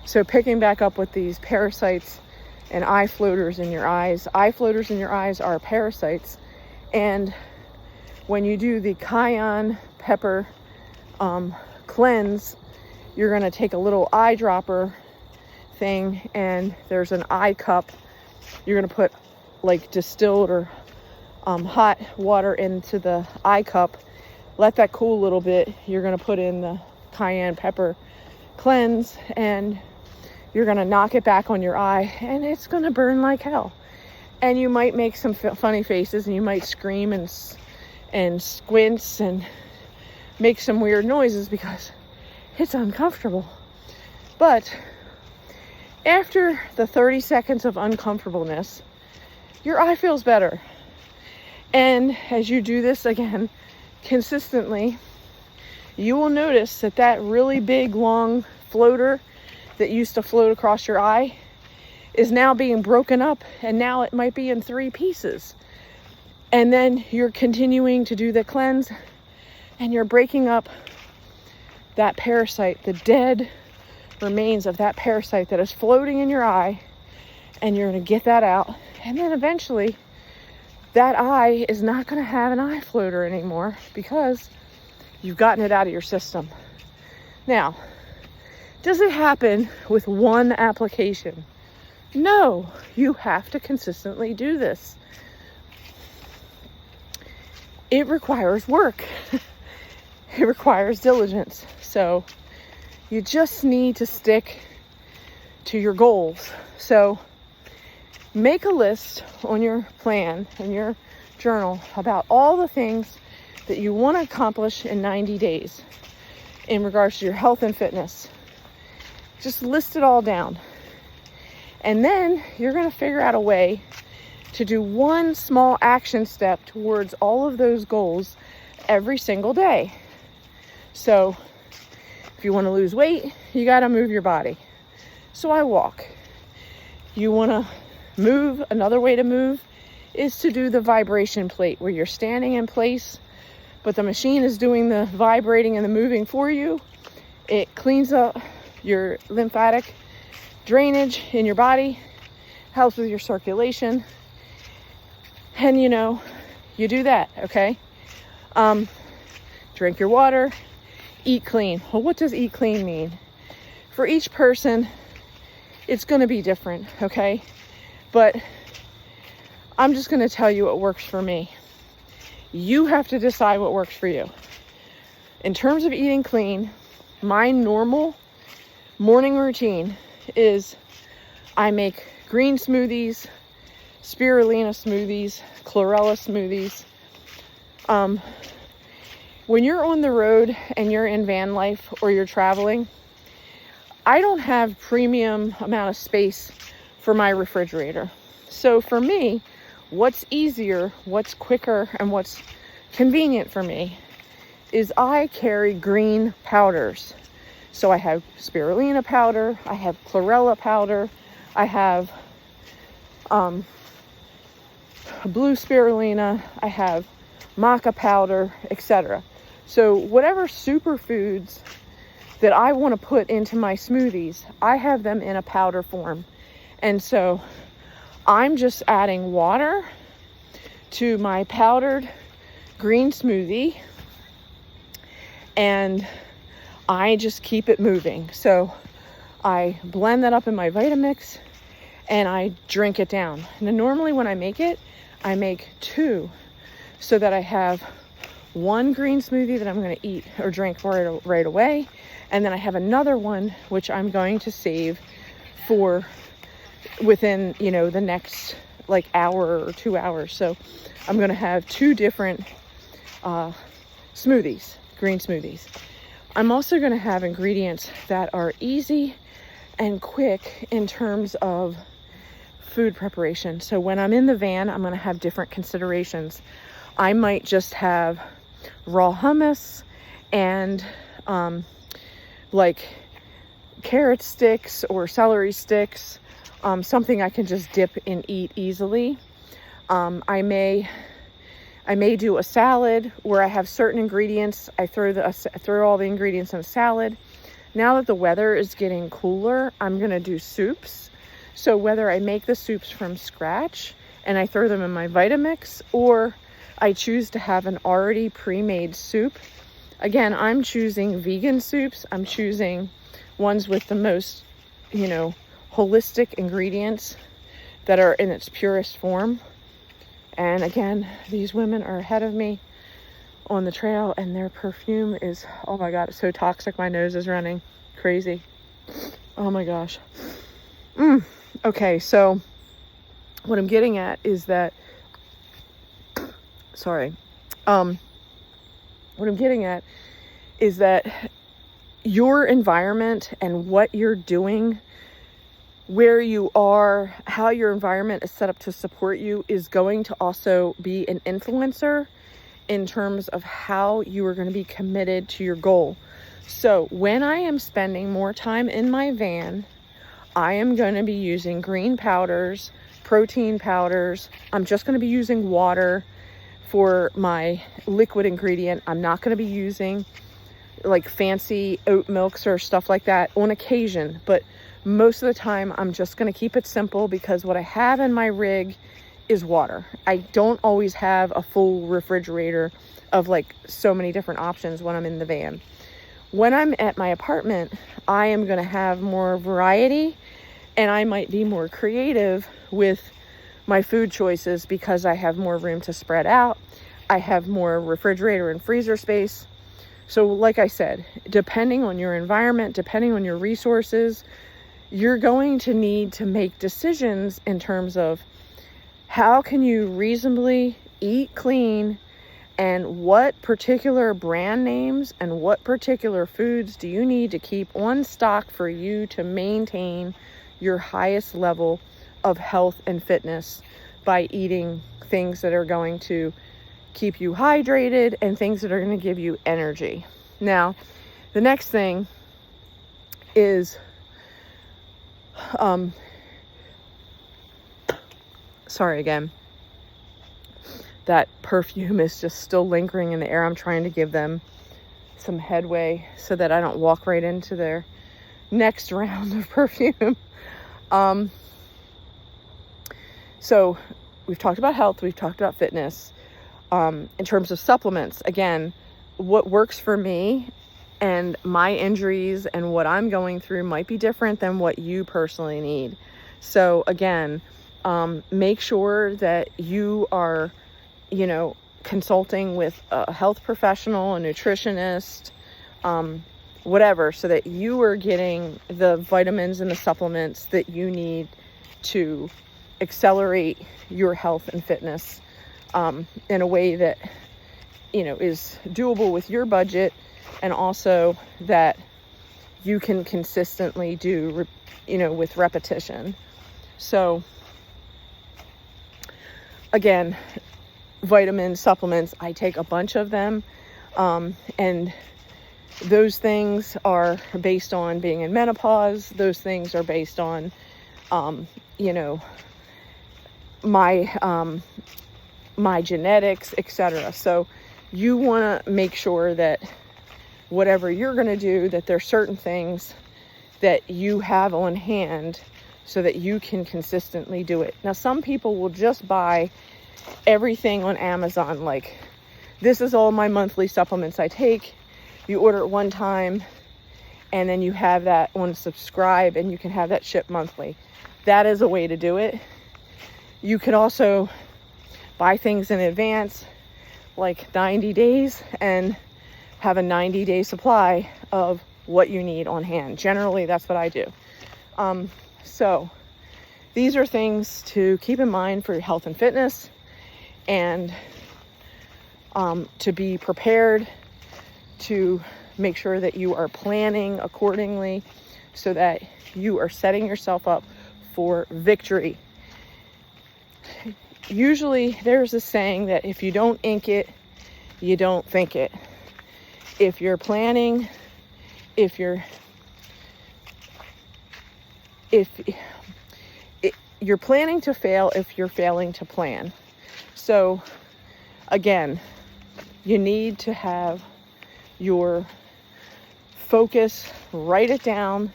So picking back up with these parasites and eye floaters in your eyes. Eye floaters in your eyes are parasites. And when you do the cayenne pepper cleanse, you're going to take a little eyedropper thing, and there's an eye cup. You're going to put like distilled or hot water into the eye cup. Let that cool a little bit. You're going to put in the cayenne pepper cleanse, and you're going to knock it back on your eye, and it's going to burn like hell. And you might make some funny faces, and you might scream and squints and make some weird noises because it's uncomfortable. But after the 30 seconds of uncomfortableness, your eye feels better. And as you do this again consistently, you will notice that that really big, long floater that used to float across your eye is now being broken up, and now it might be in 3 pieces. And then you're continuing to do the cleanse, and you're breaking up that parasite, the dead remains of that parasite that is floating in your eye, and you're going to get that out. And then eventually that eye is not going to have an eye floater anymore because you've gotten it out of your system. Now, does it happen with one application? No, you have to consistently do this. It requires work. It requires diligence. So you just need to stick to your goals. So make a list on your plan in your journal about all the things that you want to accomplish in 90 days in regards to your health and fitness. Just list it all down. And then you're going to figure out a way to do one small action step towards all of those goals every single day. So if you want to lose weight, you got to move your body. So I walk. You want to move, another way to move is to do the vibration plate where you're standing in place, but the machine is doing the vibrating and the moving for you. It cleans up your lymphatic drainage in your body, helps with your circulation. And you do that, okay? Drink your water, eat clean. Well, what does eat clean mean? For each person, it's going to be different, okay? But I'm just going to tell you what works for me. You have to decide what works for you. In terms of eating clean, my normal morning routine is I make green smoothies, spirulina smoothies, chlorella smoothies. When you're on the road and you're in van life or you're traveling, I don't have premium amount of space for my refrigerator. So for me, what's easier, what's quicker, and what's convenient for me is I carry green powders. So I have spirulina powder, I have chlorella powder, I have blue spirulina, I have maca powder, etc. So whatever superfoods that I want to put into my smoothies, I have them in a powder form. And so I'm just adding water to my powdered green smoothie, and I just keep it moving. So I blend that up in my Vitamix and I drink it down. Now normally when I make it, I make 2 so that I have 1 green smoothie that I'm going to eat or drink right away. And then I have another one, which I'm going to save for within, the next hour or 2 hours. So I'm going to have 2 different smoothies, green smoothies. I'm also going to have ingredients that are easy and quick in terms of food preparation. So when I'm in the van, I'm going to have different considerations. I might just have raw hummus and carrot sticks or celery sticks, something I can just dip and eat easily. I may do a salad where I have certain ingredients. I throw all the ingredients in a salad. now that the weather is getting cooler, I'm going to do soups. So whether I make the soups from scratch and I throw them in my Vitamix, or I choose to have an already pre-made soup. Again, I'm choosing vegan soups. I'm choosing ones with the most, holistic ingredients that are in its purest form. And again, these women are ahead of me on the trail, and their perfume is, oh my God, it's so toxic. My nose is running crazy. Oh my gosh. Okay, so what I'm getting at is that, what I'm getting at is that your environment and what you're doing, where you are, how your environment is set up to support you, is going to also be an influencer in terms of how you are going to be committed to your goal. So when I am spending more time in my van, I am going to be using green powders, protein powders. I'm just going to be using water for my liquid ingredient. I'm not going to be using like fancy oat milks or stuff like that on occasion, but most of the time I'm just going to keep it simple, because what I have in my rig is water. I don't always have a full refrigerator of like so many different options when I'm in the van. When I'm at my apartment, I am going to have more variety, and I might be more creative with my food choices because I have more room to spread out. I have more refrigerator and freezer space. So like I said, depending on your environment, depending on your resources, you're going to need to make decisions in terms of how can you reasonably eat clean, and what particular brand names and what particular foods do you need to keep on stock for you to maintain your highest level of health and fitness by eating things that are going to keep you hydrated and things that are going to give you energy. Now, the next thing is, sorry again, that perfume is just still lingering in the air. I'm trying to give them some headway so that I don't walk right into their next round of perfume. So we've talked about health, we've talked about fitness. In terms of supplements, again, what works for me and my injuries and what I'm going through might be different than what you personally need. So again, make sure that you are, consulting with a health professional, a nutritionist, whatever, so that you are getting the vitamins and the supplements that you need to accelerate your health and fitness in a way that, is doable with your budget, and also that you can consistently do, with repetition. So again, vitamins, supplements, I take a bunch of them. And those things are based on being in menopause. Those things are based on, my genetics, etc. So you want to make sure that whatever you're going to do, that there's certain things that you have on hand so that you can consistently do it. Now, some people will just buy everything on Amazon, like, this is all my monthly supplements I take. You order it one time and then you have that on subscribe and you can have that shipped monthly. That is a way to do it. You could also buy things in advance, like 90 days, and have a 90-day supply of what you need on hand. Generally, that's what I do. So these are things to keep in mind for your health and fitness, and to be prepared, to make sure that you are planning accordingly so that you are setting yourself up for victory. Usually there's a saying that if you don't ink it, you don't think it. If you're planning, you're planning to fail if you're failing to plan. So again, you need to have your focus, write it down,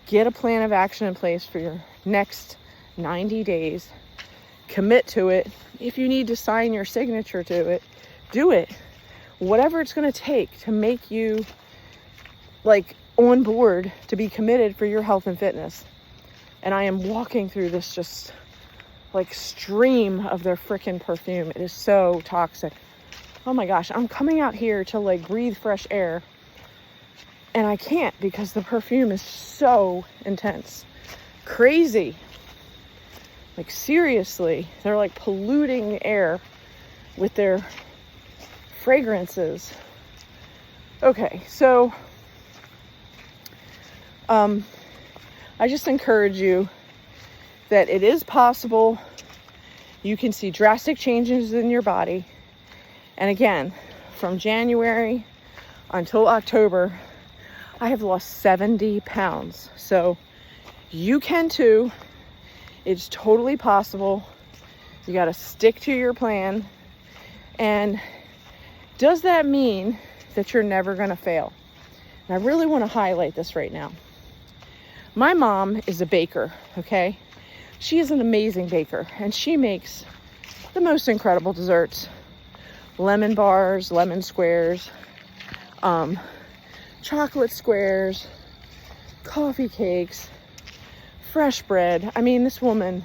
get a plan of action in place for your next 90 days, commit to it. If you need to sign your signature to it, do it. Whatever it's going to take to make you like on board to be committed for your health and fitness. And I am walking through this just like stream of their freaking perfume. It is so toxic. Oh my gosh, I'm coming out here to like breathe fresh air, and I can't because the perfume is so intense. Crazy. Like seriously, they're like polluting the air with their fragrances. Okay, so I just encourage you that it is possible. You can see drastic changes in your body. And again, from January until October, I have lost 70 pounds. So you can too. It's totally possible. You got to stick to your plan. And does that mean that you're never going to fail? And I really want to highlight this right now. My mom is a baker, okay? She is an amazing baker, and she makes the most incredible desserts. Lemon bars, lemon squares, chocolate squares, coffee cakes, fresh bread. I mean, this woman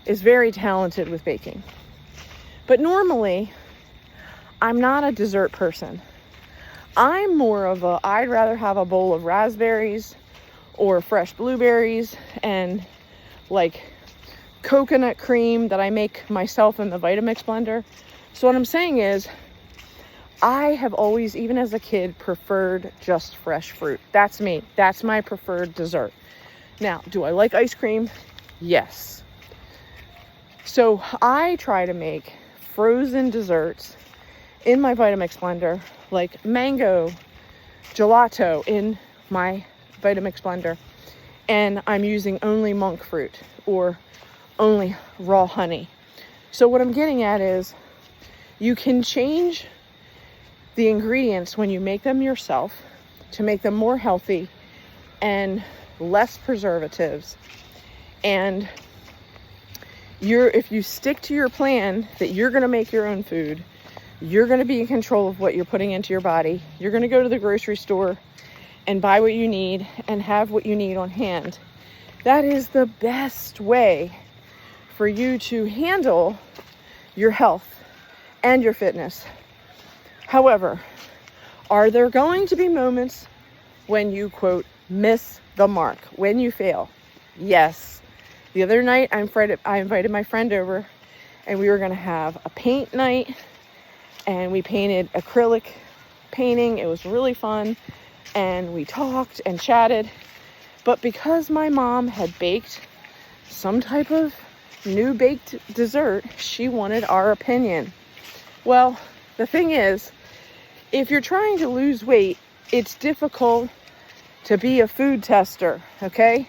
is very talented with baking. But normally, I'm not a dessert person. I'm more of a, I'd rather have a bowl of raspberries or fresh blueberries and like coconut cream that I make myself in the Vitamix blender. So what I'm saying is, I have always, even as a kid, preferred just fresh fruit. That's me. That's my preferred dessert. Now, do I like ice cream? Yes. So I try to make frozen desserts in my Vitamix blender, like mango gelato in my Vitamix blender, and I'm using only monk fruit or only raw honey. So what I'm getting at is, you can change the ingredients when you make them yourself to make them more healthy and less preservatives. And if you stick to your plan that you're going to make your own food, you're going to be in control of what you're putting into your body. You're going to go to the grocery store and buy what you need and have what you need on hand. That is the best way for you to handle your health and your fitness. However, are there going to be moments when you, quote, miss the mark, when you fail? Yes. The other night, I invited my friend over, and we were going to have a paint night, and we painted acrylic painting. It was really fun, and we talked and chatted. But because my mom had baked some type of new baked dessert, she wanted our opinion. Well, the thing is, if you're trying to lose weight, it's difficult to be a food tester, okay?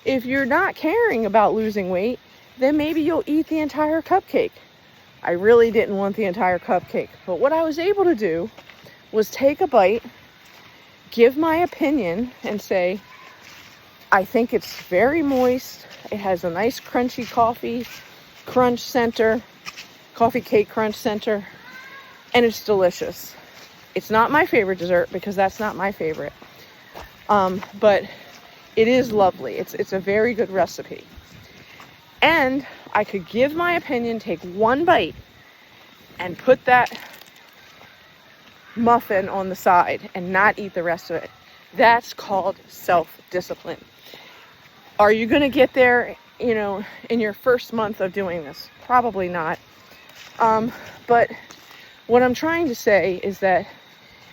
If you're not caring about losing weight, then maybe you'll eat the entire cupcake. I really didn't want the entire cupcake, but what I was able to do was take a bite, give my opinion, and say, I think it's very moist. It has a nice crunchy coffee crunch center, coffee cake crunch center, and it's delicious. It's not my favorite dessert because that's not my favorite. But it is lovely. It's a very good recipe. And I could give my opinion, take one bite, and put that muffin on the side and not eat the rest of it. That's called self-discipline. Are you going to get there, in your first month of doing this? Probably not. But what I'm trying to say is that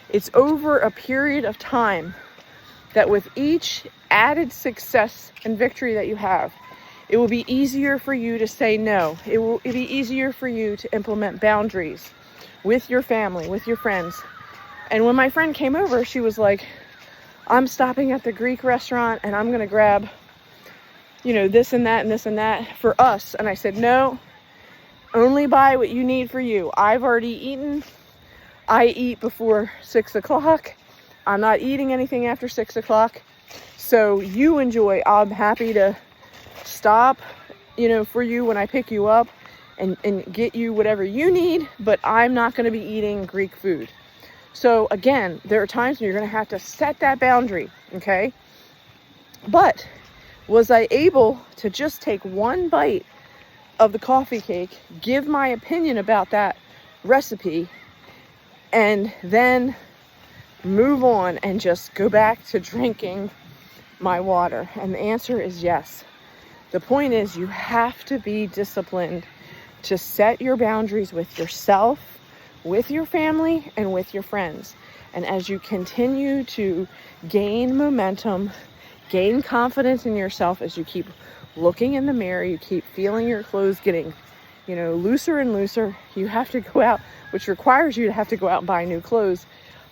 it's over a period of time that with each added success and victory that you have, it will be easier for you to say no. It'll be easier for you to implement boundaries with your family, with your friends. And when my friend came over, she was like, I'm stopping at the Greek restaurant and I'm going to grab, this and that and this and that for us. And I said, no, only buy what you need for you. I've already eaten. I eat before 6 o'clock. I'm not eating anything after 6 o'clock. So you enjoy. I'm happy to stop, for you when I pick you up and get you whatever you need, but I'm not going to be eating Greek food. So again, there are times when you're going to have to set that boundary, okay? But was I able to just take one bite of the coffee cake, give my opinion about that recipe, and then move on and just go back to drinking my water? And the answer is yes. The point is, you have to be disciplined to set your boundaries with yourself, with your family, and with your friends. And as you continue to gain momentum, gain confidence in yourself, as you keep looking in the mirror, you keep feeling your clothes getting, looser and looser, you have to go out, which requires you to have to go out and buy new clothes.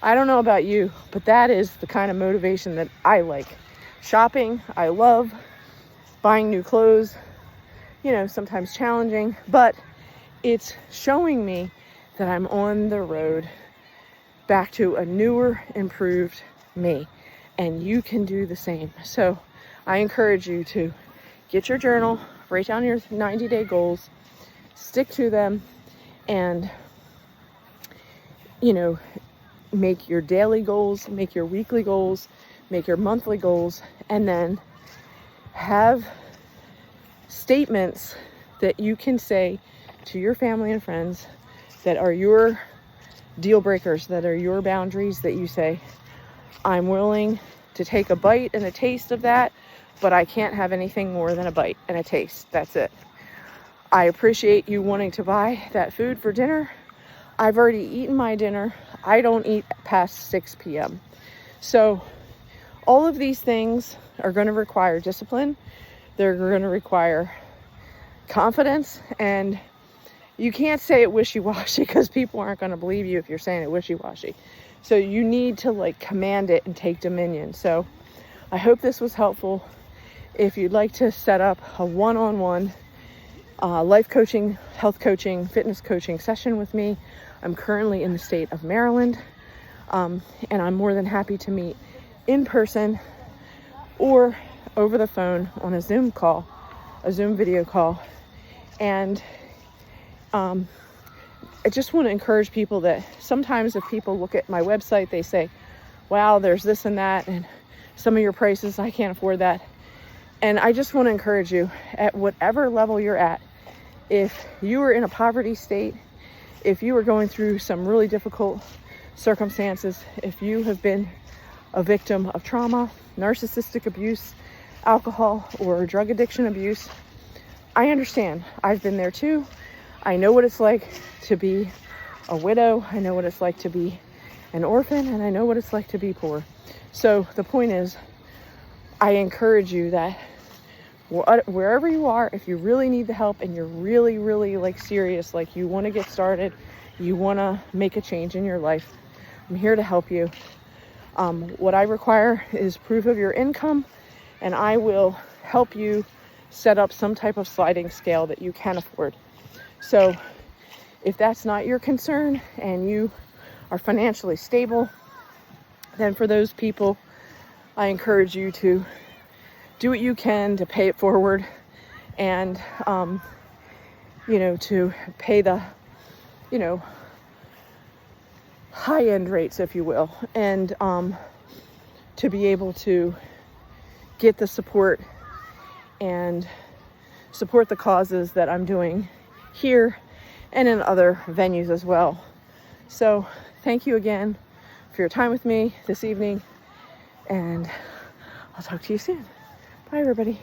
I don't know about you, but that is the kind of motivation that I like. Shopping, I love. Buying new clothes, sometimes challenging, but it's showing me that I'm on the road back to a newer, improved me. And you can do the same. So I encourage you to get your journal, write down your 90-day goals, stick to them, and, make your daily goals, make your weekly goals, make your monthly goals, and then have statements that you can say to your family and friends that are your deal breakers, that are your boundaries, that you say, I'm willing to take a bite and a taste of that, but I can't have anything more than a bite and a taste. That's it. I appreciate you wanting to buy that food for dinner. I've already eaten my dinner. I don't eat past 6 p.m. So all of these things are going to require discipline. They're going to require confidence, and you can't say it wishy-washy because people aren't going to believe you if you're saying it wishy-washy. So you need to command it and take dominion. So I hope this was helpful. If you'd like to set up a one-on-one life coaching, health coaching, fitness coaching session with me, I'm currently in the state of Maryland, and I'm more than happy to meet in person or over the phone on a Zoom video call. And I just want to encourage people that sometimes if people look at my website, they say, wow, there's this and that, and some of your prices, I can't afford that. And I just want to encourage you, at whatever level you're at, if you are in a poverty state, if you are going through some really difficult circumstances, if you have been a victim of trauma, narcissistic abuse, alcohol, or drug addiction abuse, I understand. I've been there too. I know what it's like to be a widow. I know what it's like to be an orphan, and I know what it's like to be poor. So the point is, I encourage you that wherever you are, if you really need the help and you're really, really serious, you want to get started, you want to make a change in your life, I'm here to help you. What I require is proof of your income, and I will help you set up some type of sliding scale that you can afford. So if that's not your concern and you are financially stable, then for those people, I encourage you to do what you can to pay it forward and, to pay the, high-end rates, if you will, and to be able to get the support and support the causes that I'm doing here and in other venues as well. So thank you again for your time with me this evening, and I'll talk to you soon. Bye, everybody.